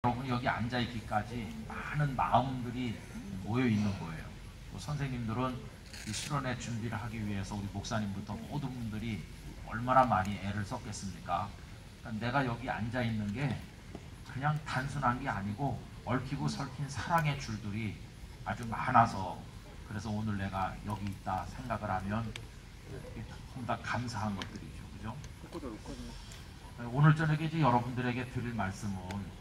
여러분이 여기 앉아있기까지 많은 마음들이 모여 있는 거예요. 또 선생님들은 이 수련회 준비를 하기 위해서 우리 목사님부터 모든 분들이 얼마나 많이 애를 썼겠습니까? 그러니까 내가 여기 앉아 있는 게 그냥 단순한 게 아니고 얽히고 설킨 사랑의 줄들이 아주 많아서, 그래서 오늘 내가 여기 있다 생각을 하면 다 감사한 것들이죠. 그죠? 오늘 저녁에 이제 여러분들에게 드릴 말씀은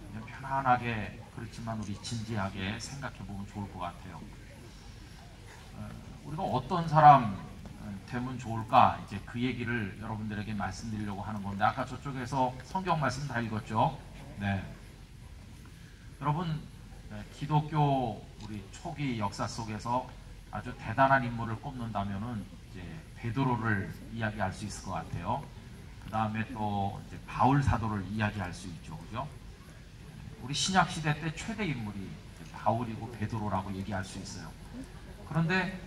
그냥 편안하게, 그렇지만 우리 진지하게 생각해 보면 좋을 것 같아요. 우리가 어떤 사람 되면 좋을까, 이제 그 얘기를 여러분들에게 말씀드리려고 하는 건데, 아까 저쪽에서 성경 말씀 다 읽었죠? 네. 여러분, 기독교 우리 초기 역사 속에서 아주 대단한 인물을 꼽는다면은 이제 베드로를 이야기할 수 있을 것 같아요. 그 다음에 또 이제 바울 사도를 이야기할 수 있죠, 그죠? 우리 신약 시대 때 최대 인물이 바울이고 베드로라고 얘기할 수 있어요. 그런데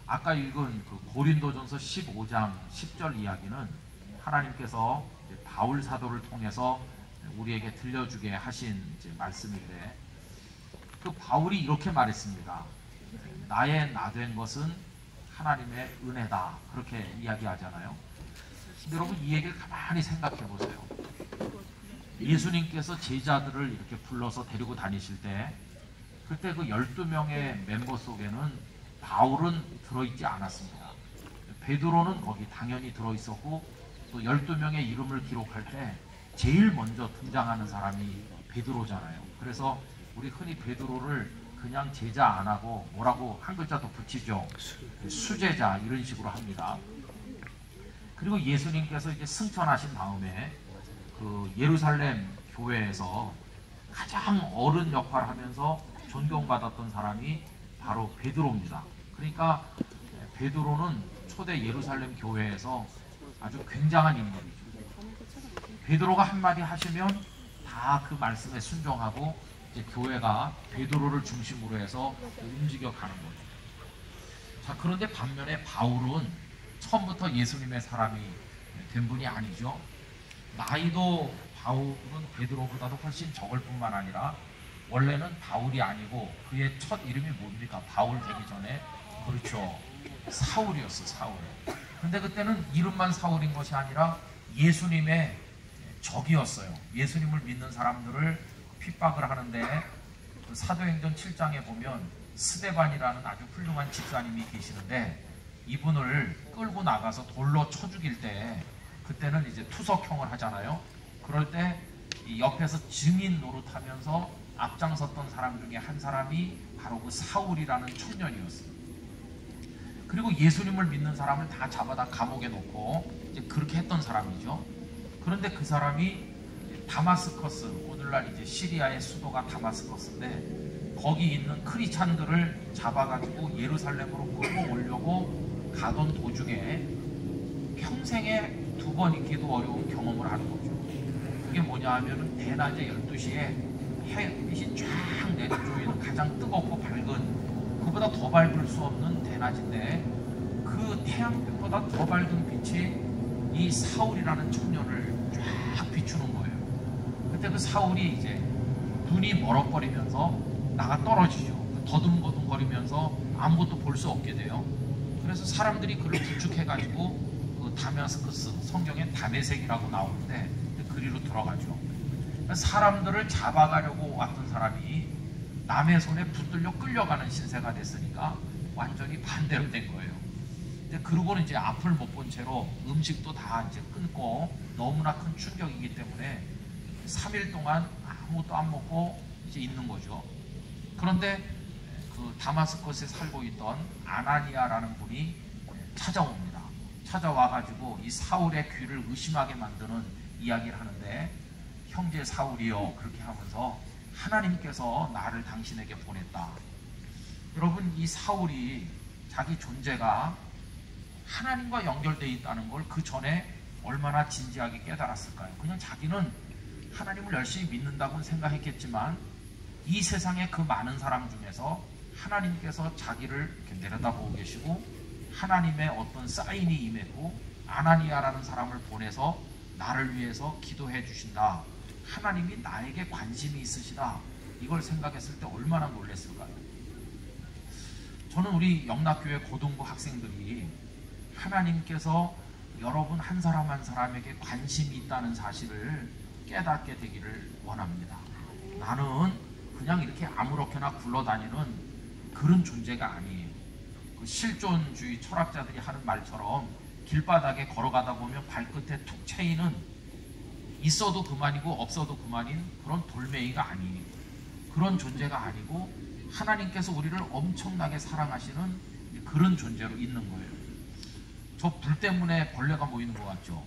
아까 읽은 그 고린도전서 15장 10절 이야기는 하나님께서 바울 사도를 통해서 우리에게 들려주게 하신 이제 말씀인데, 그 바울이 이렇게 말했습니다. 나의 나 된 것은 하나님의 은혜다, 그렇게 이야기하잖아요. 근데 여러분, 이 얘기를 가만히 생각해 보세요. 예수님께서 제자들을 이렇게 불러서 데리고 다니실 때, 그때 그 12명의 멤버 속에는 바울은 들어있지 않았습니다. 베드로는 거기 당연히 들어있었고, 또 12명의 이름을 기록할 때 제일 먼저 등장하는 사람이 베드로잖아요. 그래서 우리 흔히 베드로를 그냥 제자 안 하고 뭐라고 한 글자 더 붙이죠. 수제자, 이런 식으로 합니다. 그리고 예수님께서 이제 승천하신 다음에 그 예루살렘 교회에서 가장 어른 역할을 하면서 존경받았던 사람이 바로 베드로입니다. 그러니까 베드로는 초대 예루살렘 교회에서 아주 굉장한 인물이죠. 베드로가 한마디 하시면 다 그 말씀에 순종하고 이제 교회가 베드로를 중심으로 해서 움직여 가는 거죠. 자, 그런데 반면에 바울은 처음부터 예수님의 사람이 된 분이 아니죠. 나이도 바울은 베드로보다도 훨씬 적을 뿐만 아니라 원래는 바울이 아니고 그의 첫 이름이 뭡니까? 바울 되기 전에, 그렇죠, 사울이었어, 사울. 근데 그때는 이름만 사울인 것이 아니라 예수님의 적이었어요. 예수님을 믿는 사람들을 핍박을 하는데, 그 사도행전 7장에 보면 스데반이라는 아주 훌륭한 집사님이 계시는데, 이분을 끌고 나가서 돌로 쳐 죽일 때, 그때는 이제 투석형을 하잖아요. 그럴 때 이 옆에서 증인 노릇하면서 앞장섰던 사람 중에 한 사람이 바로 그 사울이라는 청년이었어요. 그리고 예수님을 믿는 사람을 다 잡아다 감옥에 놓고 이제 그렇게 했던 사람이죠. 그런데 그 사람이 다마스커스, 오늘날 이제 시리아의 수도가 다마스커스인데, 거기 있는 크리스찬들을 잡아가지고 예루살렘으로 끌고 오려고 가던 도중에 평생에 2번 있기도 어려운 경험을 하는 거죠. 그게 뭐냐 하면은 대낮에 12시에 햇빛이 쫙 내리쬐는 가장 뜨겁고 밝은, 그보다 더 밝을 수 없는 대낮인데, 그 태양빛보다 더 밝은 빛이 이 사울이라는 청년을 쫙 비추는 거예요. 그때 그 사울이 이제 눈이 멀어버리면서 나가 떨어지죠. 더듬거리면서 아무것도 볼 수 없게 돼요. 그래서 사람들이 그를 부축해가지고 그 다메스커스, 성경에 다메섹이라고 나오는데 그리로 들어가죠. 사람들을 잡아가려고 왔던 사람이 남의 손에 붙들려 끌려가는 신세가 됐으니까 완전히 반대로 된 거예요. 근데 그러고는 이제 앞을 못 본 채로 음식도 다 이제 끊고, 너무나 큰 충격이기 때문에 3일 동안 아무것도 안 먹고 이제 있는 거죠. 그런데 그 다마스커스에 살고 있던 아나니아라는 분이 찾아옵니다. 찾아와가지고 이 사울의 귀를 의심하게 만드는 이야기를 하는데, 형제 사울이여, 그렇게 하면서 하나님께서 나를 당신에게 보냈다. 여러분, 이 사울이 자기 존재가 하나님과 연결되어 있다는 걸 그 전에 얼마나 진지하게 깨달았을까요? 그냥 자기는 하나님을 열심히 믿는다고는 생각했겠지만, 이 세상의 그 많은 사람 중에서 하나님께서 자기를 이렇게 내려다보고 계시고, 하나님의 어떤 사인이 임했고, 아나니아라는 사람을 보내서 나를 위해서 기도해 주신다, 하나님이 나에게 관심이 있으시다, 이걸 생각했을 때 얼마나 놀랐을까요? 저는 우리 영락교회 고등부 학생들이 하나님께서 여러분 한 사람 한 사람에게 관심이 있다는 사실을 깨닫게 되기를 원합니다. 나는 그냥 이렇게 아무렇게나 굴러다니는 그런 존재가 아니에요. 그 실존주의 철학자들이 하는 말처럼 길바닥에 걸어가다 보면 발끝에 툭 채이는, 있어도 그만이고 없어도 그만인 그런 돌멩이가 아니에요. 그런 존재가 아니고 하나님께서 우리를 엄청나게 사랑하시는 그런 존재로 있는 거예요. 저 불 때문에 벌레가 모이는 것 같죠?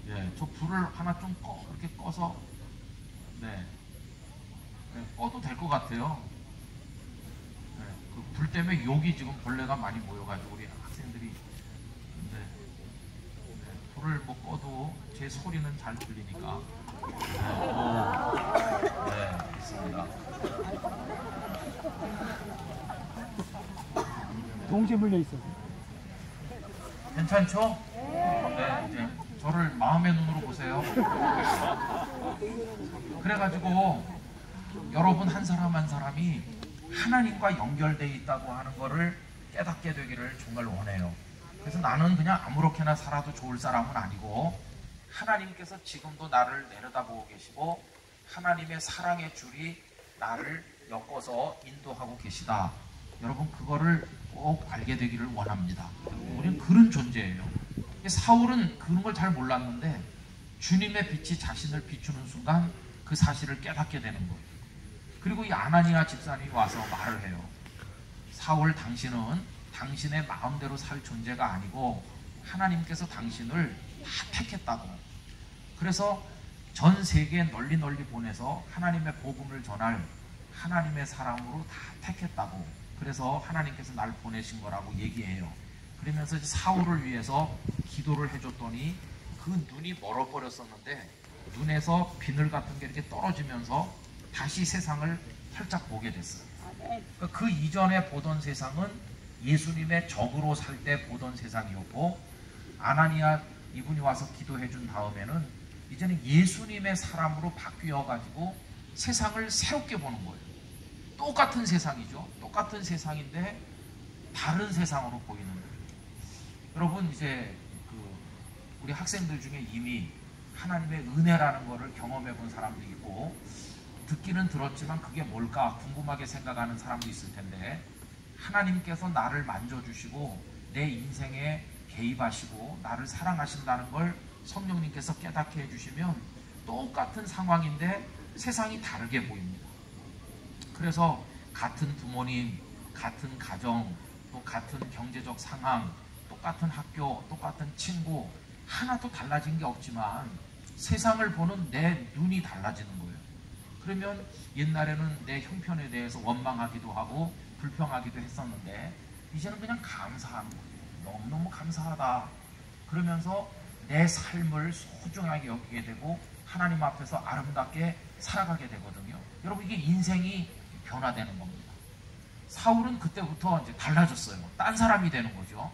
예, 저 불을 하나 좀 이렇게 꺼서, 네, 꺼도 될 것 같아요. 네, 그 불 때문에 여기 지금 벌레가 많이 모여가지고 우리 학생들이, 네, 네, 불을 뭐 꺼도 제 소리는 잘 들리니까. 네, 있습니다. 동시에 물려 있어서. 괜찮죠? 네, 이제 저를 마음의 눈으로 보세요. 그래가지고 여러분 한 사람 한 사람이 하나님과 연결되어 있다고 하는 것을 깨닫게 되기를 정말 원해요. 그래서 나는 그냥 아무렇게나 살아도 좋을 사람은 아니고 하나님께서 지금도 나를 내려다보고 계시고 하나님의 사랑의 줄이 나를 엮어서 인도하고 계시다. 여러분 그거를 꼭 알게 되기를 원합니다. 우리는 그런 존재예요. 사울은 그런 걸 잘 몰랐는데 주님의 빛이 자신을 비추는 순간 그 사실을 깨닫게 되는 거예요. 그리고 이 아나니아 집사님이 와서 말을 해요. 사울, 당신은 당신의 마음대로 살 존재가 아니고 하나님께서 당신을 다 택했다고. 그래서 전 세계에 널리 보내서 하나님의 복음을 전할 하나님의 사람으로 다 택했다고. 그래서 하나님께서 날 보내신 거라고 얘기해요. 그러면서 사울을 위해서 기도를 해줬더니 그 눈이 멀어버렸었는데 눈에서 비늘 같은 게 이렇게 떨어지면서 다시 세상을 활짝 보게 됐어요. 그 이전에 보던 세상은 예수님의 적으로 살 때 보던 세상이었고, 아나니아 이분이 와서 기도해 준 다음에는 이제는 예수님의 사람으로 바뀌어 가지고 세상을 새롭게 보는 거예요. 똑같은 세상이죠. 똑같은 세상인데 다른 세상으로 보이는 거예요. 여러분 이제 우리 학생들 중에 이미 하나님의 은혜라는 것을 경험해 본 사람도 있고 듣기는 들었지만 그게 뭘까 궁금하게 생각하는 사람도 있을 텐데, 하나님께서 나를 만져주시고 내 인생에 개입하시고 나를 사랑하신다는 걸 성령님께서 깨닫게 해주시면 똑같은 상황인데 세상이 다르게 보입니다. 그래서 같은 부모님, 같은 가정, 또 같은 경제적 상황, 똑같은 학교, 똑같은 친구, 하나도 달라진 게 없지만 세상을 보는 내 눈이 달라지는 거예요. 그러면 옛날에는 내 형편에 대해서 원망하기도 하고 불평하기도 했었는데 이제는 그냥 감사하는 거예요. 너무너무 감사하다. 그러면서 내 삶을 소중하게 여기게 되고 하나님 앞에서 아름답게 살아가게 되거든요. 여러분 이게 인생이 변화되는 겁니다. 사울은 그때부터 이제 달라졌어요. 딴 사람이 되는 거죠.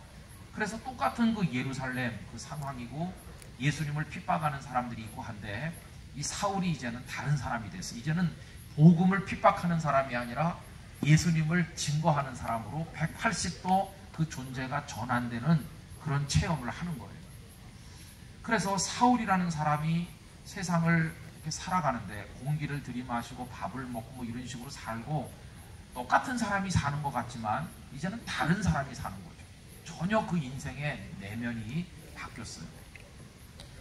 그래서 똑같은 그 예루살렘 그 상황이고 예수님을 핍박하는 사람들이 있고 한데 이 사울이 이제는 다른 사람이 됐어요. 이제는 복음을 핍박하는 사람이 아니라 예수님을 증거하는 사람으로 180도 그 존재가 전환되는 그런 체험을 하는 거예요. 그래서 사울이라는 사람이 세상을 이렇게 살아가는데 공기를 들이마시고 밥을 먹고 뭐 이런 식으로 살고 똑같은 사람이 사는 것 같지만 이제는 다른 사람이 사는 거죠. 전혀 그 인생의 내면이 바뀌었어요.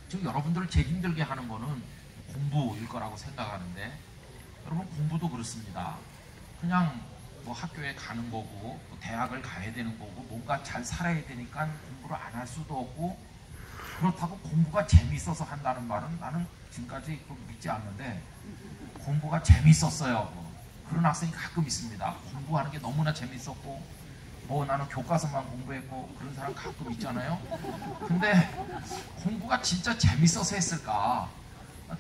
지금 여러분들을 제일 힘들게 하는 거는 공부일 거라고 생각하는데 여러분 공부도 그렇습니다. 그냥 뭐 학교에 가는 거고 뭐 대학을 가야 되는 거고 뭔가 잘 살아야 되니까 공부를 안 할 수도 없고, 그렇다고 공부가 재밌어서 한다는 말은 나는 지금까지 믿지 않는데 공부가 재밌었어요. 그런 학생이 가끔 있습니다. 공부하는 게 너무나 재밌었고 뭐 나는 교과서만 공부했고 그런 사람 가끔 있잖아요. 근데 공부가 진짜 재밌어서 했을까?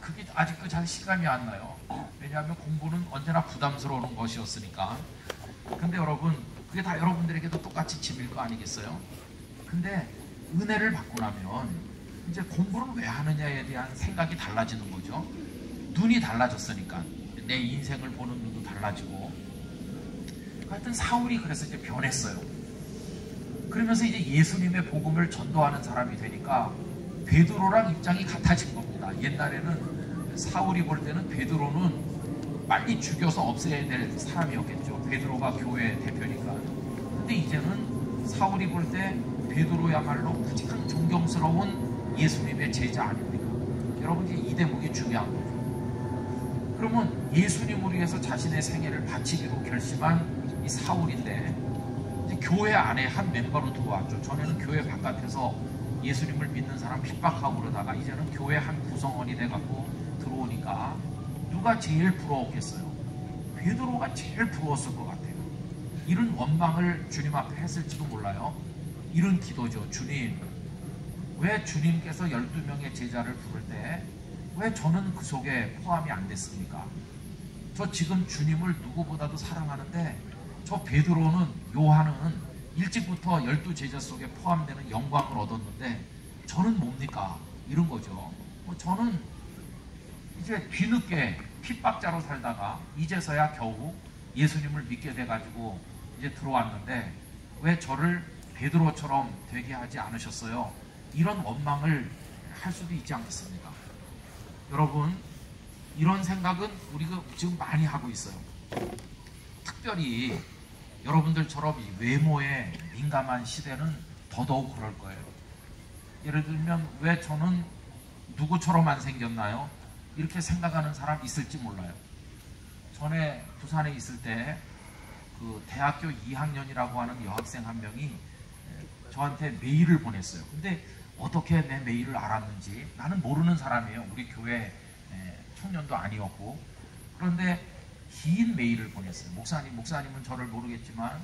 그게 아직도 잘 실감이 안 나요. 왜냐하면 공부는 언제나 부담스러운 것이었으니까. 근데 여러분 그게 다 여러분들에게도 똑같이 짐일 거 아니겠어요? 근데 은혜를 받고 나면 이제 공부를 왜 하느냐에 대한 생각이 달라지는 거죠. 눈이 달라졌으니까 내 인생을 보는 눈도 달라지고 하여튼 사울이 그래서 이제 변했어요. 그러면서 이제 예수님의 복음을 전도하는 사람이 되니까 베드로랑 입장이 같아진 겁니다. 옛날에는 사울이 볼 때는 베드로는 빨리 죽여서 없애야 될 사람이었겠죠. 베드로가 교회 대표니까. 근데 이제는 사울이 볼 때 베드로야말로 가장 존경스러운 예수님의 제자 아닙니까? 여러분, 이제 이 대목이 중요한 거죠. 그러면 예수님을 위해서 자신의 생애를 바치기로 결심한 이 사울인데 이제 교회 안에 한 멤버로 들어왔죠. 전에는 교회 바깥에서 예수님을 믿는 사람 핍박하고 그러다가 이제는 교회 한 구성원이 돼갖고 들어오니까 누가 제일 부러웠겠어요? 베드로가 제일 부러웠을 것 같아요. 이런 원망을 주님 앞에 했을지도 몰라요. 이런 기도죠. 주님, 왜 주님께서 12명의 제자를 부를 때 왜 저는 그 속에 포함이 안 됐습니까? 저 지금 주님을 누구보다도 사랑하는데 저 베드로는, 요한은 일찍부터 12제자 속에 포함되는 영광을 얻었는데 저는 뭡니까? 이런 거죠. 저는 이제 뒤늦게 핍박자로 살다가 이제서야 겨우 예수님을 믿게 돼가지고 이제 들어왔는데 왜 저를 베드로처럼 되게 하지 않으셨어요? 이런 원망을 할 수도 있지 않겠습니까? 여러분, 이런 생각은 우리가 지금 많이 하고 있어요. 특별히 여러분들처럼 이 외모에 민감한 시대는 더더욱 그럴 거예요. 예를 들면 왜 저는 누구처럼 안 생겼나요? 이렇게 생각하는 사람 있을지 몰라요. 전에 부산에 있을 때 그 대학교 2학년이라고 하는 여학생 한 명이 저한테 메일을 보냈어요. 근데 어떻게 내 메일을 알았는지 나는 모르는 사람이에요. 우리 교회 청년도 아니었고. 그런데 긴 메일을 보냈어요. 목사님은 저를 모르겠지만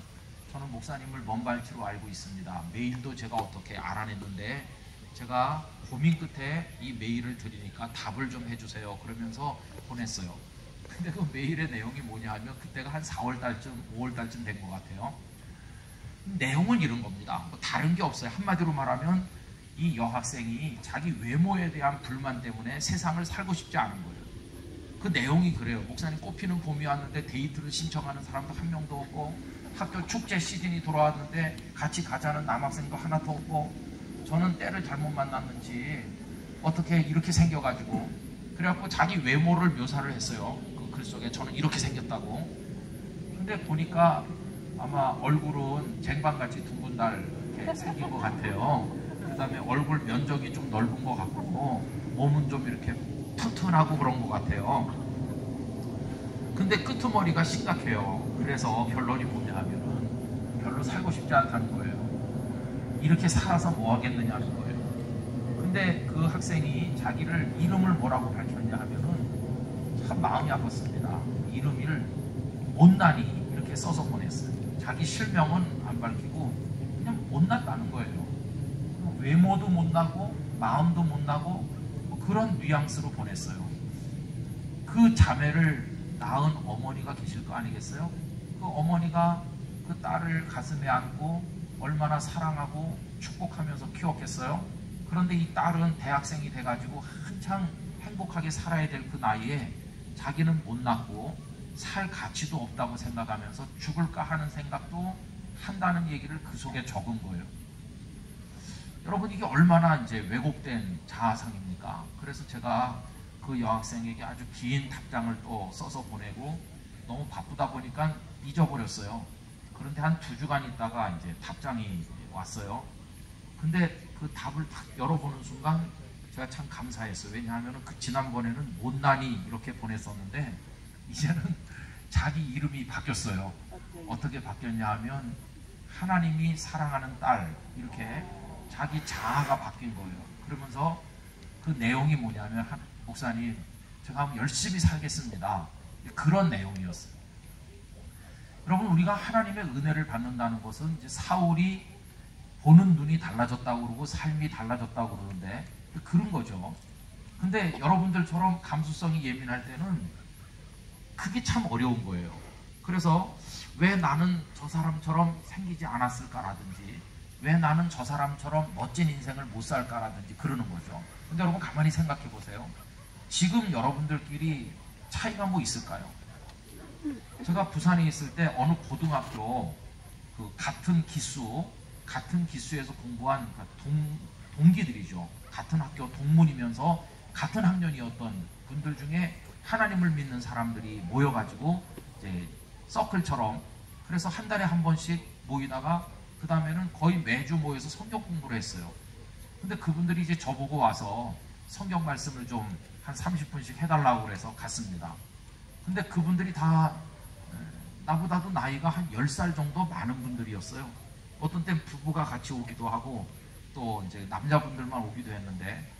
저는 목사님을 먼 발치로 알고 있습니다. 메일도 제가 어떻게 알아냈는데 제가 고민 끝에 이 메일을 드리니까 답을 좀 해주세요. 그러면서 보냈어요. 근데 그 메일의 내용이 뭐냐 하면 그때가 한 4월달쯤 5월달쯤 된 것 같아요. 내용은 이런 겁니다. 뭐 다른 게 없어요. 한마디로 말하면 이 여학생이 자기 외모에 대한 불만 때문에 세상을 살고 싶지 않은 거예요. 그 내용이 그래요. 목사님, 꽃피는 봄이 왔는데 데이트를 신청하는 사람도 한 명도 없고 학교 축제 시즌이 돌아왔는데 같이 가자는 남학생도 하나도 없고 저는 때를 잘못 만났는지 어떻게 이렇게 생겨가지고 그래갖고 자기 외모를 묘사를 했어요. 그 글 속에 저는 이렇게 생겼다고. 근데 보니까 아마 얼굴은 쟁반같이 둥근 달 이렇게 생긴 것 같아요. 그 다음에 얼굴 면적이 좀 넓은 것 같고 몸은 좀 이렇게 튼튼하고 그런 것 같아요. 근데 끄트머리가 심각해요. 그래서 결론이 뭐냐 하면은 별로 살고 싶지 않다는 거예요. 이렇게 살아서 뭐 하겠느냐는 거예요. 근데 그 학생이 자기를 이름을 뭐라고 밝혔냐 하면은 참 마음이 아팠습니다. 이름을 못난이 이렇게 써서 보냈어요. 자기 실명은 안 밝히고 그냥 못났다는 거예요. 외모도 못나고 마음도 못나고 그런 뉘앙스로 보냈어요. 그 자매를 낳은 어머니가 계실 거 아니겠어요? 그 어머니가 그 딸을 가슴에 안고 얼마나 사랑하고 축복하면서 키웠겠어요? 그런데 이 딸은 대학생이 돼가지고 한창 행복하게 살아야 될 그 나이에 자기는 못났고 살 가치도 없다고 생각하면서 죽을까 하는 생각도 한다는 얘기를 그 속에 적은 거예요. 여러분, 이게 얼마나 이제 왜곡된 자아상입니까? 그래서 제가 그 여학생에게 아주 긴 답장을 또 써서 보내고 너무 바쁘다 보니까 잊어버렸어요. 그런데 한 2주간 있다가 이제 답장이 왔어요. 근데 그 답을 딱 열어보는 순간 제가 참 감사했어요. 왜냐하면 그 지난번에는 못난이 이렇게 보냈었는데 이제는 자기 이름이 바뀌었어요. 어떻게 바뀌었냐 하면 하나님이 사랑하는 딸, 이렇게 자기 자아가 바뀐 거예요. 그러면서 그 내용이 뭐냐면 목사님, 제가 한번 열심히 살겠습니다. 그런 내용이었어요. 여러분, 우리가 하나님의 은혜를 받는다는 것은 이제 사울이 보는 눈이 달라졌다고 그러고 삶이 달라졌다고 그러는데 그런 거죠. 근데 여러분들처럼 감수성이 예민할 때는 그게 참 어려운 거예요. 그래서 왜 나는 저 사람처럼 생기지 않았을까라든지 왜 나는 저 사람처럼 멋진 인생을 못 살까라든지 그러는 거죠. 근데 여러분 가만히 생각해 보세요. 지금 여러분들끼리 차이가 뭐 있을까요? 제가 부산에 있을 때 어느 고등학교 그 같은 기수에서 공부한 동기들이죠. 같은 학교 동문이면서 같은 학년이었던 분들 중에 하나님을 믿는 사람들이 모여가지고 이제 서클처럼, 그래서 한 달에 한 번씩 모이다가 그 다음에는 거의 매주 모여서 성경 공부를 했어요. 근데 그분들이 이제 저보고 와서 성경 말씀을 좀 한 30분씩 해달라고 그래서 갔습니다. 근데 그분들이 다 나보다도 나이가 한 10살 정도 많은 분들이었어요. 어떤 땐 부부가 같이 오기도 하고 또 이제 남자분들만 오기도 했는데,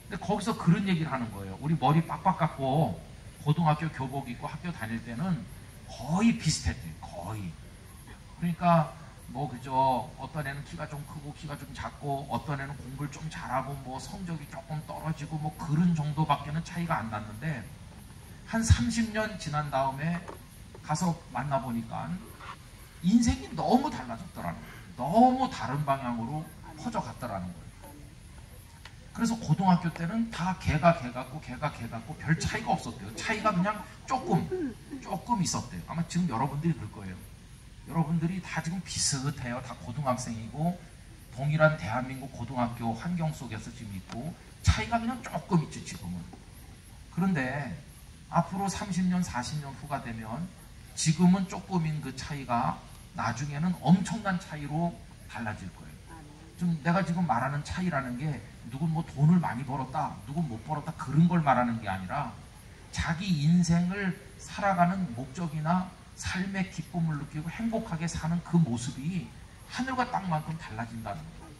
근데 거기서 그런 얘기를 하는 거예요. 우리 머리 빡빡 깎고 고등학교 교복 입고 학교 다닐 때는 거의 비슷했대요. 거의. 그러니까 뭐 그저 어떤 애는 키가 좀 크고 키가 좀 작고 어떤 애는 공부를 좀 잘하고 뭐 성적이 조금 떨어지고 뭐 그런 정도밖에는 차이가 안 났는데, 한 30년 지난 다음에 가서 만나보니까 인생이 너무 달라졌더라는 거예요. 너무 다른 방향으로 퍼져갔더라는 거예요. 그래서 고등학교 때는 다 걔가 걔 같고 별 차이가 없었대요. 차이가 그냥 조금 있었대요. 아마 지금 여러분들이 그럴 거예요. 여러분들이 다 지금 비슷해요. 다 고등학생이고 동일한 대한민국 고등학교 환경 속에서 지금 있고 차이가 그냥 조금 있죠 지금은. 그런데 앞으로 30년 40년 후가 되면 지금은 조금인 그 차이가 나중에는 엄청난 차이로 달라질 거예요. 좀 내가 지금 말하는 차이라는 게 누군 뭐 돈을 많이 벌었다, 누군 못 벌었다 그런 걸 말하는 게 아니라 자기 인생을 살아가는 목적이나 삶의 기쁨을 느끼고 행복하게 사는 그 모습이 하늘과 땅만큼 달라진다는 거예요.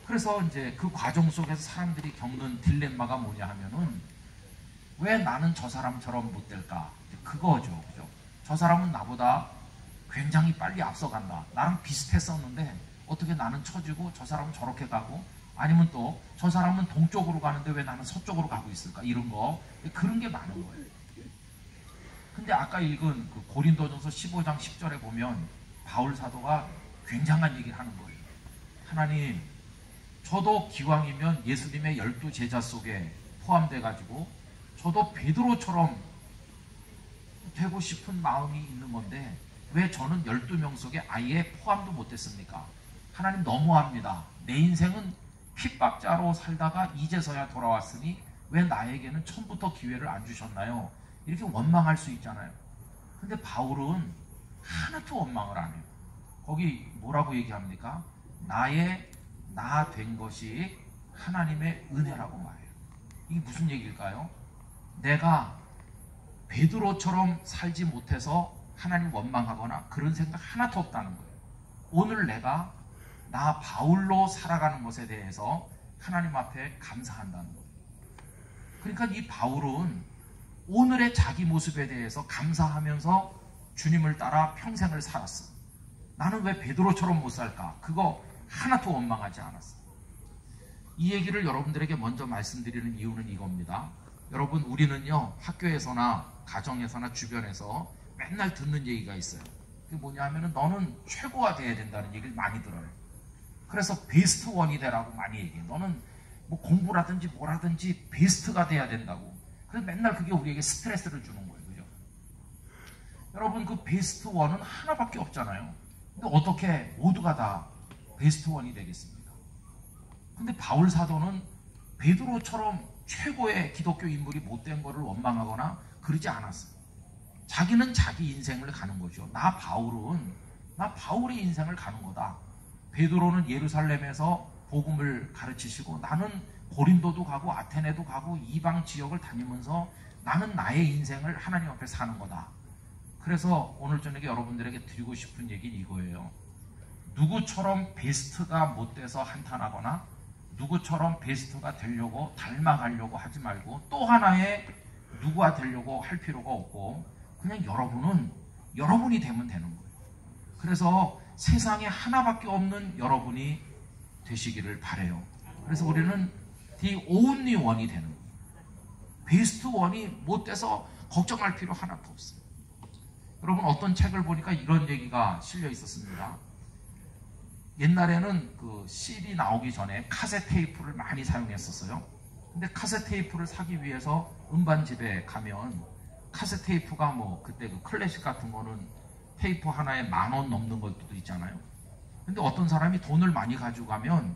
그래서 이제 그 과정 속에서 사람들이 겪는 딜레마가 뭐냐 하면은 왜 나는 저 사람처럼 못 될까? 그거죠. 그죠? 저 사람은 나보다 굉장히 빨리 앞서간다. 나랑 비슷했었는데 어떻게 나는 처지고 저 사람은 저렇게 가고, 아니면 또 저 사람은 동쪽으로 가는데 왜 나는 서쪽으로 가고 있을까? 이런 거. 그런 게 많은 거예요. 근데 아까 읽은 그 고린도전서 15장 10절에 보면 바울 사도가 굉장한 얘기를 하는 거예요. 하나님, 저도 기왕이면 예수님의 12 제자 속에 포함돼 가지고 저도 베드로처럼 되고 싶은 마음이 있는 건데 왜 저는 12명 속에 아예 포함도 못했습니까? 하나님 너무합니다. 내 인생은 핍박자로 살다가 이제서야 돌아왔으니 왜 나에게는 처음부터 기회를 안 주셨나요? 이렇게 원망할 수 있잖아요. 근데 바울은 하나도 원망을 안 해요. 거기 뭐라고 얘기합니까? 나의 나 된 것이 하나님의 은혜라고 말해요. 이게 무슨 얘기일까요? 내가 베드로처럼 살지 못해서 하나님 원망하거나 그런 생각 하나도 없다는 거예요. 오늘 내가 나 바울로 살아가는 것에 대해서 하나님 앞에 감사한다는 거예요. 그러니까 이 바울은 오늘의 자기 모습에 대해서 감사하면서 주님을 따라 평생을 살았어. 나는 왜 베드로처럼 못 살까? 그거 하나도 원망하지 않았어. 이 얘기를 여러분들에게 먼저 말씀드리는 이유는 이겁니다. 여러분, 우리는요 학교에서나 가정에서나 주변에서 맨날 듣는 얘기가 있어요. 그게 뭐냐 하면은 너는 최고가 돼야 된다는 얘기를 많이 들어요. 그래서 베스트 원이 되라고 많이 얘기해. 너는 뭐 공부라든지 뭐라든지 베스트가 돼야 된다고. 그래서 맨날 그게 우리에게 스트레스를 주는 거예요. 그죠? 여러분, 그 베스트 원은 하나밖에 없잖아요. 근데 어떻게 모두가 다 베스트 원이 되겠습니까? 근데 바울 사도는 베드로처럼 최고의 기독교 인물이 못된 거를 원망하거나 그러지 않았어요. 자기는 자기 인생을 가는 거죠. 나 바울의 인생을 가는 거다. 베드로는 예루살렘에서 복음을 가르치시고 나는 고린도도 가고 아테네도 가고 이방 지역을 다니면서 나는 나의 인생을 하나님 앞에 사는 거다. 그래서 오늘 저녁에 여러분들에게 드리고 싶은 얘기는 이거예요. 누구처럼 베스트가 못 돼서 한탄하거나 누구처럼 베스트가 되려고 닮아가려고 하지 말고 또 하나의 누구가 되려고 할 필요가 없고 그냥 여러분은 여러분이 되면 되는 거예요. 그래서 세상에 하나밖에 없는 여러분이 되시기를 바라요. 그래서 우리는 the only one이 되는 거예요. 베스트 원이 못 돼서 걱정할 필요 하나도 없어요. 여러분, 어떤 책을 보니까 이런 얘기가 실려 있었습니다. 옛날에는 그 CD 나오기 전에 카세트 테이프를 많이 사용했었어요. 근데 카세트 테이프를 사기 위해서 음반집에 가면 카세트 테이프가 뭐 그때 그 클래식 같은 거는 테이프 하나에 10,000원 넘는 것도 있잖아요. 근데 어떤 사람이 돈을 많이 가지고 가면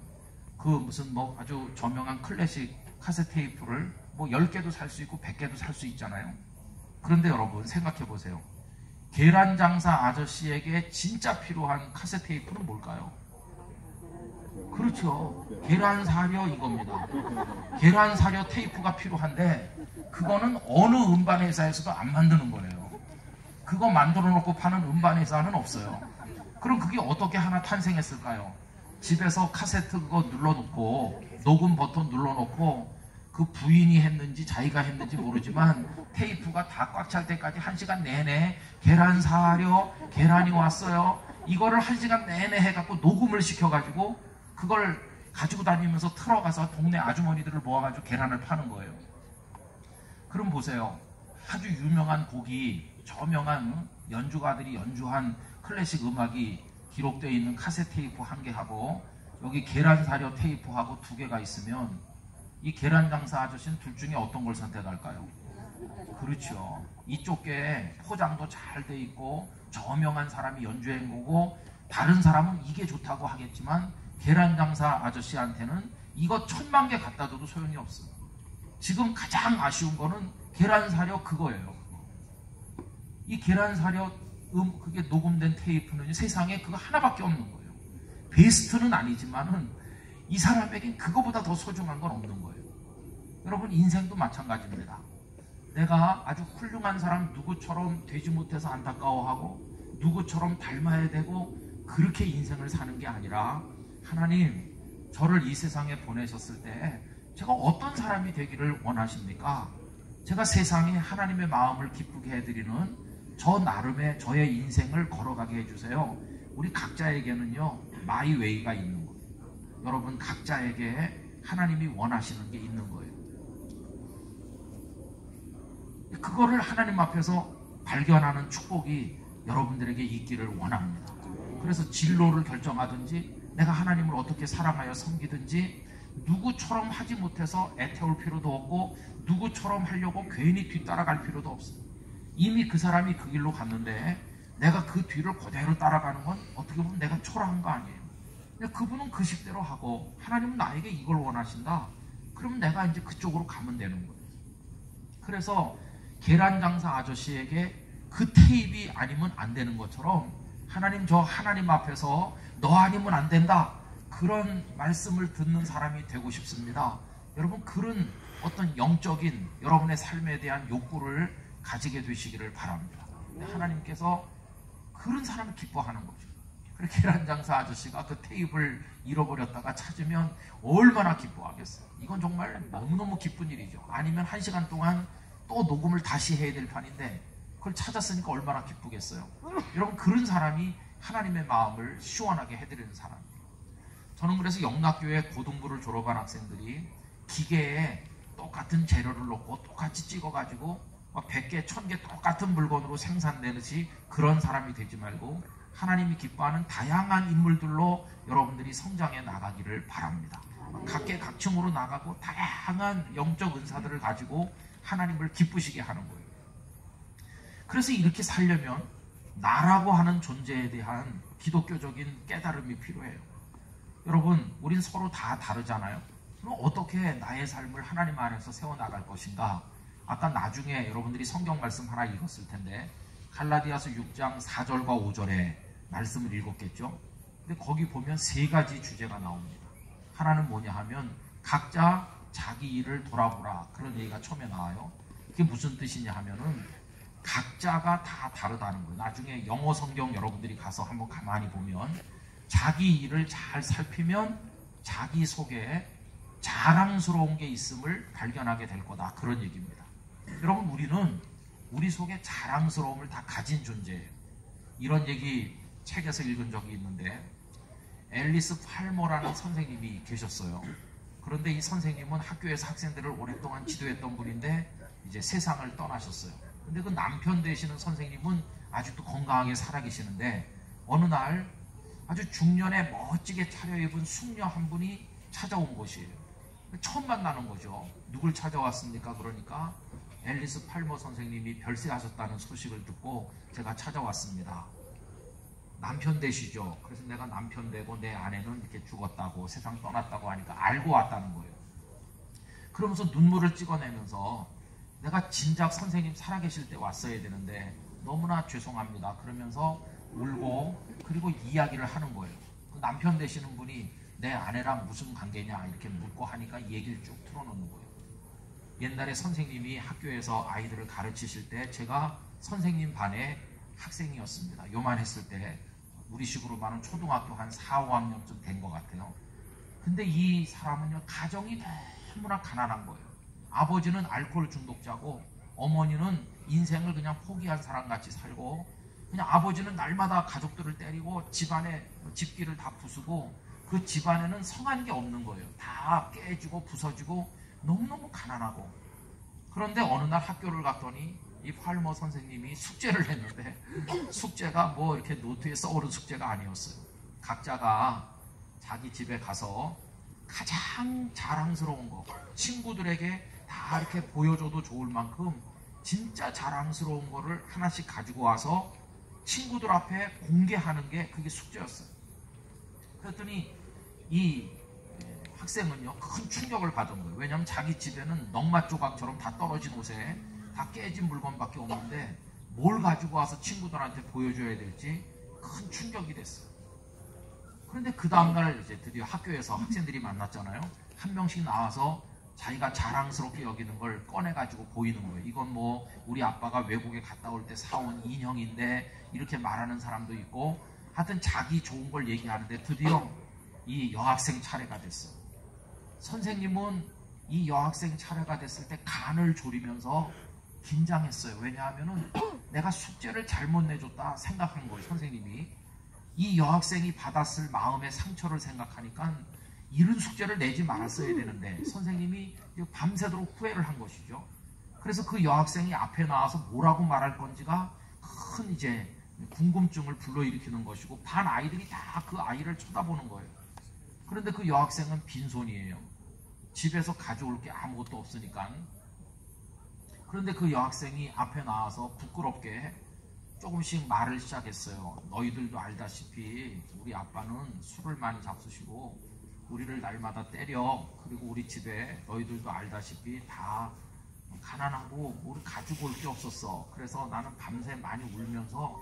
그 무슨 뭐 아주 저명한 클래식 카세트 테이프를 뭐 10개도 살 수 있고 100개도 살 수 있잖아요. 그런데 여러분 생각해 보세요. 계란 장사 아저씨에게 진짜 필요한 카세트 테이프는 뭘까요? 그렇죠. 계란 사려 이겁니다. 계란 사려 테이프가 필요한데 그거는 어느 음반 회사에서도 안 만드는 거예요. 그거 만들어 놓고 파는 음반 회사는 없어요. 그럼 그게 어떻게 하나 탄생했을까요? 집에서 카세트 그거 눌러놓고 녹음 버튼 눌러놓고 그 부인이 했는지 자기가 했는지 모르지만 테이프가 다 꽉 찰 때까지 1시간 내내 계란 사려 계란이 왔어요. 이거를 1시간 내내 해갖고 녹음을 시켜가지고 그걸 가지고 다니면서 틀어가서 동네 아주머니들을 모아가지고 계란을 파는 거예요. 그럼 보세요. 아주 유명한 곡이 저명한 연주가들이 연주한 클래식 음악이 기록되어 있는 카세트 테이프 1개하고 여기 계란 사려 테이프하고 2개가 있으면 이 계란 장사 아저씨는 둘 중에 어떤 걸 선택할까요? 그렇죠. 이쪽 게 포장도 잘 돼 있고 저명한 사람이 연주한 거고 다른 사람은 이게 좋다고 하겠지만 계란 장사 아저씨한테는 이거 10,000개 갖다 줘도 소용이 없어요. 지금 가장 아쉬운 거는 계란 사려 그거예요. 이 계란 사려 그게 녹음된 테이프는 세상에 그거 하나밖에 없는 거예요. 베스트는 아니지만은 이 사람에겐 그거보다 더 소중한 건 없는 거예요. 여러분 인생도 마찬가지입니다. 내가 아주 훌륭한 사람 누구처럼 되지 못해서 안타까워하고 누구처럼 닮아야 되고 그렇게 인생을 사는 게 아니라 하나님 저를 이 세상에 보내셨을 때 제가 어떤 사람이 되기를 원하십니까? 제가 세상에 하나님의 마음을 기쁘게 해드리는 저 나름의 저의 인생을 걸어가게 해주세요. 우리 각자에게는요 마이 웨이가 있는 거예요. 여러분 각자에게 하나님이 원하시는 게 있는 거예요. 그거를 하나님 앞에서 발견하는 축복이 여러분들에게 있기를 원합니다. 그래서 진로를 결정하든지 내가 하나님을 어떻게 사랑하여 섬기든지 누구처럼 하지 못해서 애태울 필요도 없고 누구처럼 하려고 괜히 뒤따라갈 필요도 없어요. 이미 그 사람이 그 길로 갔는데 내가 그 뒤를 그대로 따라가는 건 어떻게 보면 내가 초라한 거 아니에요. 근데 그분은 그 식대로 하고 하나님은 나에게 이걸 원하신다. 그럼 내가 이제 그쪽으로 가면 되는 거예요. 그래서 계란 장사 아저씨에게 그 테이프가 아니면 안 되는 것처럼 하나님 저 하나님 앞에서 너 아니면 안 된다. 그런 말씀을 듣는 사람이 되고 싶습니다. 여러분 그런 어떤 영적인 여러분의 삶에 대한 욕구를 가지게 되시기를 바랍니다. 하나님께서 그런 사람을 기뻐하는 거죠. 그렇게 계란 장사 아저씨가 그 테이프를 잃어버렸다가 찾으면 얼마나 기뻐하겠어요. 이건 정말 너무너무 기쁜 일이죠. 아니면 1시간 동안 또 녹음을 다시 해야 될 판인데 그걸 찾았으니까 얼마나 기쁘겠어요. 여러분 그런 사람이 하나님의 마음을 시원하게 해드리는 사람이에요. 저는 그래서 영락교회 고등부를 졸업한 학생들이 기계에 똑같은 재료를 넣고 똑같이 찍어가지고 100개, 1000개 똑같은 물건으로 생산되듯이 그런 사람이 되지 말고 하나님이 기뻐하는 다양한 인물들로 여러분들이 성장해 나가기를 바랍니다. 각계각층으로 나가고 다양한 영적 은사들을 가지고 하나님을 기쁘시게 하는 거예요. 그래서 이렇게 살려면 나라고 하는 존재에 대한 기독교적인 깨달음이 필요해요. 여러분 우린 서로 다 다르잖아요. 그럼 어떻게 나의 삶을 하나님 안에서 세워나갈 것인가? 아까 나중에 여러분들이 성경 말씀 하나 읽었을 텐데 갈라디아서 6장 4절과 5절에 말씀을 읽었겠죠. 근데 거기 보면 3가지 주제가 나옵니다. 하나는 뭐냐 하면 각자 자기 일을 돌아보라 그런 얘기가 처음에 나와요. 그게 무슨 뜻이냐 하면은 각자가 다 다르다는 거예요. 나중에 영어 성경 여러분들이 가서 한번 가만히 보면 자기 일을 잘 살피면 자기 속에 자랑스러운 게 있음을 발견하게 될 거다 그런 얘기입니다. 여러분 우리는 우리 속에 자랑스러움을 다 가진 존재예요. 이런 얘기 책에서 읽은 적이 있는데 앨리스 팔머라는 선생님이 계셨어요. 그런데 이 선생님은 학교에서 학생들을 오랫동안 지도했던 분인데 이제 세상을 떠나셨어요. 근데 그 남편 되시는 선생님은 아직도 건강하게 살아계시는데 어느 날 아주 중년에 멋지게 차려입은 숙녀 한 분이 찾아온 것이에요. 처음 만나는 거죠. 누굴 찾아왔습니까? 그러니까 앨리스 팔머 선생님이 별세하셨다는 소식을 듣고 제가 찾아왔습니다. 남편 되시죠? 그래서 내가 남편 되고 내 아내는 이렇게 죽었다고 세상 떠났다고 하니까 알고 왔다는 거예요. 그러면서 눈물을 찍어내면서 내가 진작 선생님 살아계실 때 왔어야 되는데 너무나 죄송합니다. 그러면서 울고 그리고 이야기를 하는 거예요. 그 남편 되시는 분이 내 아내랑 무슨 관계냐 이렇게 묻고 하니까 얘기를 쭉 틀어놓는 거예요. 옛날에 선생님이 학교에서 아이들을 가르치실 때 제가 선생님 반의 학생이었습니다. 요만했을 때 우리 식으로 말하면 초등학교 한 4, 5학년쯤 된 것 같아요. 근데 이 사람은요 가정이 너무나 가난한 거예요. 아버지는 알코올 중독자고 어머니는 인생을 그냥 포기한 사람같이 살고 그냥 아버지는 날마다 가족들을 때리고 집안에 집기를 다 부수고 그 집안에는 성한 게 없는 거예요. 다 깨지고 부서지고 너무너무 가난하고 그런데 어느 날 학교를 갔더니 이 팔머 선생님이 숙제를 했는데 숙제가 뭐 이렇게 노트에 써오른 숙제가 아니었어요. 각자가 자기 집에 가서 가장 자랑스러운 거 친구들에게 다 이렇게 보여줘도 좋을 만큼 진짜 자랑스러운 거를 하나씩 가지고 와서 친구들 앞에 공개하는 게 그게 숙제였어요. 그랬더니 이 학생은요 큰 충격을 받은 거예요. 왜냐하면 자기 집에는 넝마 조각처럼 다 떨어진 옷에 다 깨진 물건밖에 없는데 뭘 가지고 와서 친구들한테 보여줘야 될지 큰 충격이 됐어요. 그런데 그 다음날 이제 드디어 학교에서 학생들이 만났잖아요. 한 명씩 나와서 자기가 자랑스럽게 여기는 걸 꺼내가지고 보이는 거예요. 이건 뭐 우리 아빠가 외국에 갔다 올 때 사온 인형인데 이렇게 말하는 사람도 있고 하여튼 자기 좋은 걸 얘기하는데 드디어 이 여학생 차례가 됐어요. 선생님은 이 여학생 차례가 됐을 때 간을 졸이면서 긴장했어요. 왜냐하면은 내가 숙제를 잘못 내줬다 생각한 거예요. 선생님이 이 여학생이 받았을 마음의 상처를 생각하니까 이런 숙제를 내지 말았어야 되는데 선생님이 밤새도록 후회를 한 것이죠. 그래서 그 여학생이 앞에 나와서 뭐라고 말할 건지가 큰 이제 궁금증을 불러일으키는 것이고 반 아이들이 다 그 아이를 쳐다보는 거예요. 그런데 그 여학생은 빈손이에요. 집에서 가져올 게 아무것도 없으니까. 그런데 그 여학생이 앞에 나와서 부끄럽게 조금씩 말을 시작했어요. 너희들도 알다시피 우리 아빠는 술을 많이 잡수시고 우리를 날마다 때려. 그리고 우리 집에 너희들도 알다시피 다 가난하고 우리 가지고 올 게 없었어. 그래서 나는 밤새 많이 울면서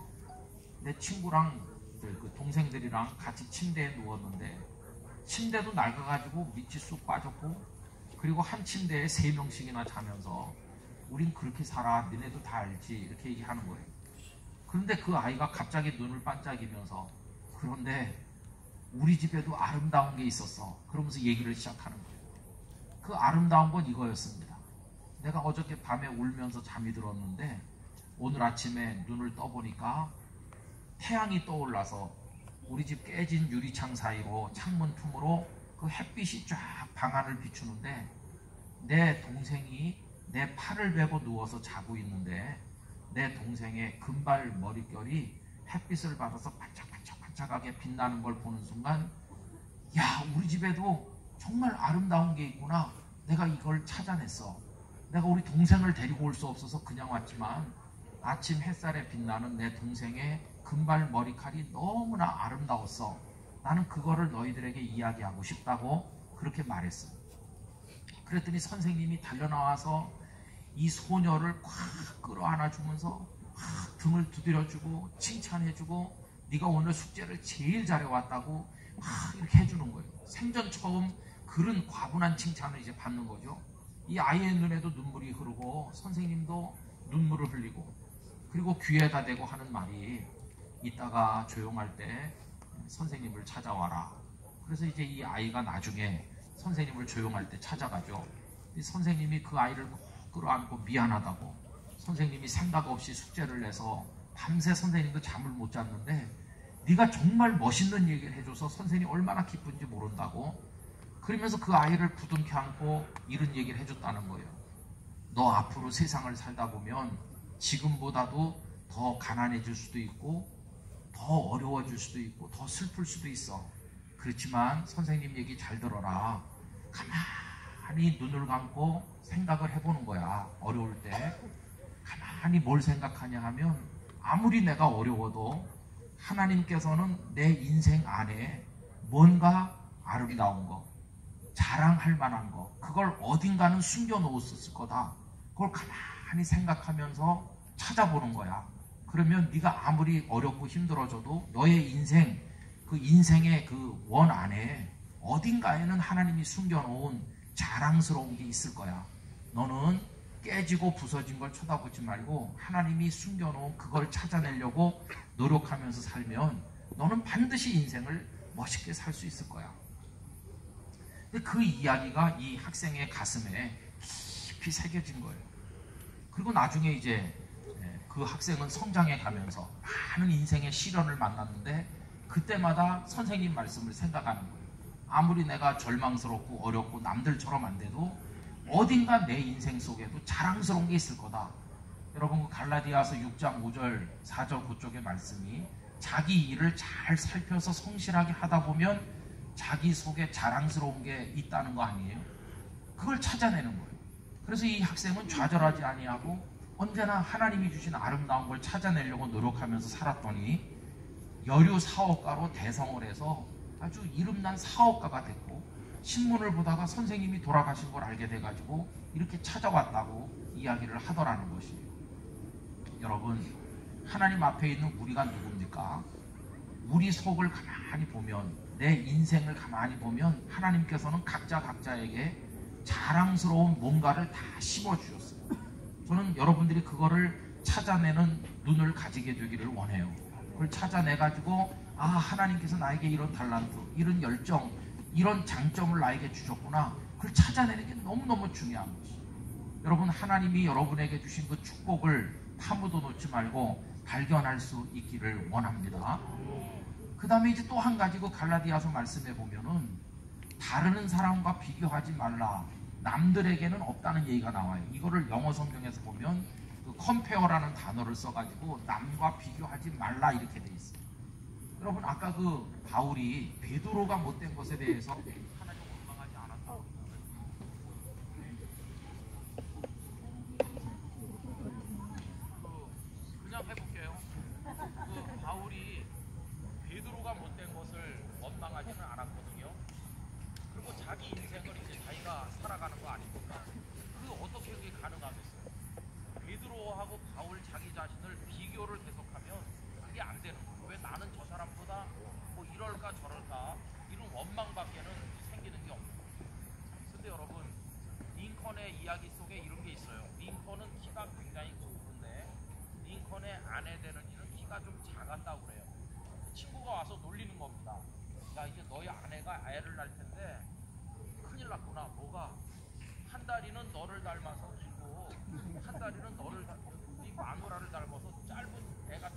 내 친구랑 그 동생들이랑 같이 침대에 누웠는데 침대도 낡아가지고 밑이 쑥 빠졌고 그리고 한 침대에 3명씩이나 자면서 우린 그렇게 살아. 너네도 다 알지. 이렇게 얘기하는 거예요. 그런데 그 아이가 갑자기 눈을 반짝이면서 그런데 우리 집에도 아름다운 게 있었어. 그러면서 얘기를 시작하는 거예요. 그 아름다운 건 이거였습니다. 내가 어저께 밤에 울면서 잠이 들었는데 오늘 아침에 눈을 떠보니까 태양이 떠올라서 우리 집 깨진 유리창 사이로 창문 틈으로 그 햇빛이 쫙 방안을 비추는데 내 동생이 내 팔을 베고 누워서 자고 있는데 내 동생의 금발 머릿결이 햇빛을 받아서 반짝반짝반짝하게 빛나는 걸 보는 순간 야 우리 집에도 정말 아름다운 게 있구나. 내가 이걸 찾아냈어. 내가 우리 동생을 데리고 올 수 없어서 그냥 왔지만 아침 햇살에 빛나는 내 동생의 금발 머리칼이 너무나 아름다웠어. 나는 그거를 너희들에게 이야기하고 싶다고 그렇게 말했어요. 그랬더니 선생님이 달려나와서 이 소녀를 콱 끌어안아주면서 확 등을 두드려주고 칭찬해주고 네가 오늘 숙제를 제일 잘해왔다고 막 이렇게 해주는 거예요. 생전 처음 그런 과분한 칭찬을 이제 받는 거죠. 이 아이의 눈에도 눈물이 흐르고 선생님도 눈물을 흘리고 그리고 귀에다 대고 하는 말이 이따가 조용할 때 선생님을 찾아와라. 그래서 이제 이 아이가 나중에 선생님을 조용할 때 찾아가죠. 이 선생님이 그 아이를 끌어안고 미안하다고 선생님이 생각 없이 숙제를 내서 밤새 선생님도 잠을 못 잤는데 네가 정말 멋있는 얘기를 해줘서 선생님이 얼마나 기쁜지 모른다고 그러면서 그 아이를 부둥켜 안고 이런 얘기를 해줬다는 거예요. 너 앞으로 세상을 살다 보면 지금보다도 더 가난해질 수도 있고 더 어려워질 수도 있고 더 슬플 수도 있어. 그렇지만 선생님 얘기 잘 들어라. 가만히 눈을 감고 생각을 해보는 거야. 어려울 때 가만히 뭘 생각하냐 하면 아무리 내가 어려워도 하나님께서는 내 인생 안에 뭔가 아름다운 거, 자랑할 만한 거, 그걸 어딘가는 숨겨놓았을 거다. 그걸 가만히 생각하면서 찾아보는 거야. 그러면 네가 아무리 어렵고 힘들어져도 너의 인생, 그 인생의 그 원 안에 어딘가에는 하나님이 숨겨놓은 자랑스러운 게 있을 거야. 너는 깨지고 부서진 걸 쳐다보지 말고 하나님이 숨겨놓은 그걸 찾아내려고 노력하면서 살면 너는 반드시 인생을 멋있게 살 수 있을 거야. 근데 그 이야기가 이 학생의 가슴에 깊이 새겨진 거예요. 그리고 나중에 이제 그 학생은 성장해 가면서 많은 인생의 시련을 만났는데 그때마다 선생님 말씀을 생각하는 거예요. 아무리 내가 절망스럽고 어렵고 남들처럼 안 돼도 어딘가 내 인생 속에도 자랑스러운 게 있을 거다. 여러분, 그 갈라디아서 6장 5절 4절 그쪽의 말씀이 자기 일을 잘 살펴서 성실하게 하다 보면 자기 속에 자랑스러운 게 있다는 거 아니에요? 그걸 찾아내는 거예요. 그래서 이 학생은 좌절하지 아니하고 언제나 하나님이 주신 아름다운 걸 찾아내려고 노력하면서 살았더니 여류 사업가로 대성을 해서 아주 이름난 사업가가 됐고, 신문을 보다가 선생님이 돌아가신 걸 알게 돼가지고 이렇게 찾아왔다고 이야기를 하더라는 것이에요. 여러분, 하나님 앞에 있는 우리가 누굽니까? 우리 속을 가만히 보면, 내 인생을 가만히 보면 하나님께서는 각자에게 자랑스러운 뭔가를 다 심어주셨어요. 저는 여러분들이 그거를 찾아내는 눈을 가지게 되기를 원해요. 그걸 찾아내가지고 하나님께서 나에게 이런 달란트, 이런 열정, 이런 장점을 나에게 주셨구나. 그걸 찾아내는 게 너무너무 중요한 것이에요. 여러분, 하나님이 여러분에게 주신 그 축복을 파묻어 놓지 말고 발견할 수 있기를 원합니다. 그 다음에 이제 또 한 가지 그 갈라디아서 말씀에 보면은 다른 사람과 비교하지 말라. 남들에게는 없다는 얘기가 나와요. 이거를 영어 성경에서 보면 그 compare라는 단어를 써가지고 남과 비교하지 말라 이렇게 돼 있어요. 여러분, 아까 그 바울이 베드로가 못된 것에 대해서 하나님 원망하지 않았다고 그냥 해볼게요. 그 바울이 베드로가 못된 것을 원망하지는 않았거든요. 그리고 자기 인생을 이제 자기가 살아가는 거 아닙니까? 그 어떻게 그게 가능하겠어요? 베드로하고 바울 자기 자신을 비교를 계속하면 그게 안 되는 거예요. 왜 나는 저 사람보다 뭐 이럴까 저럴까 이런 원망밖에는 생기는 게 없는 거예요. 근데 여러분, 링컨의 이야기 속에 이런 게 있어요. 링컨은 키가 굉장히 크는데 링컨의 아내 되는 이는 키가 좀 작았다고 그래요. 친구가 와서 놀리는 겁니다. 야, 이제 너희 아내가 애를 낳을 텐데 큰일 났구나. 뭐가? 한 다리는 너를 닮아서 길고 한 다리는 너를 이 마누라를 닮아서 짧은 애가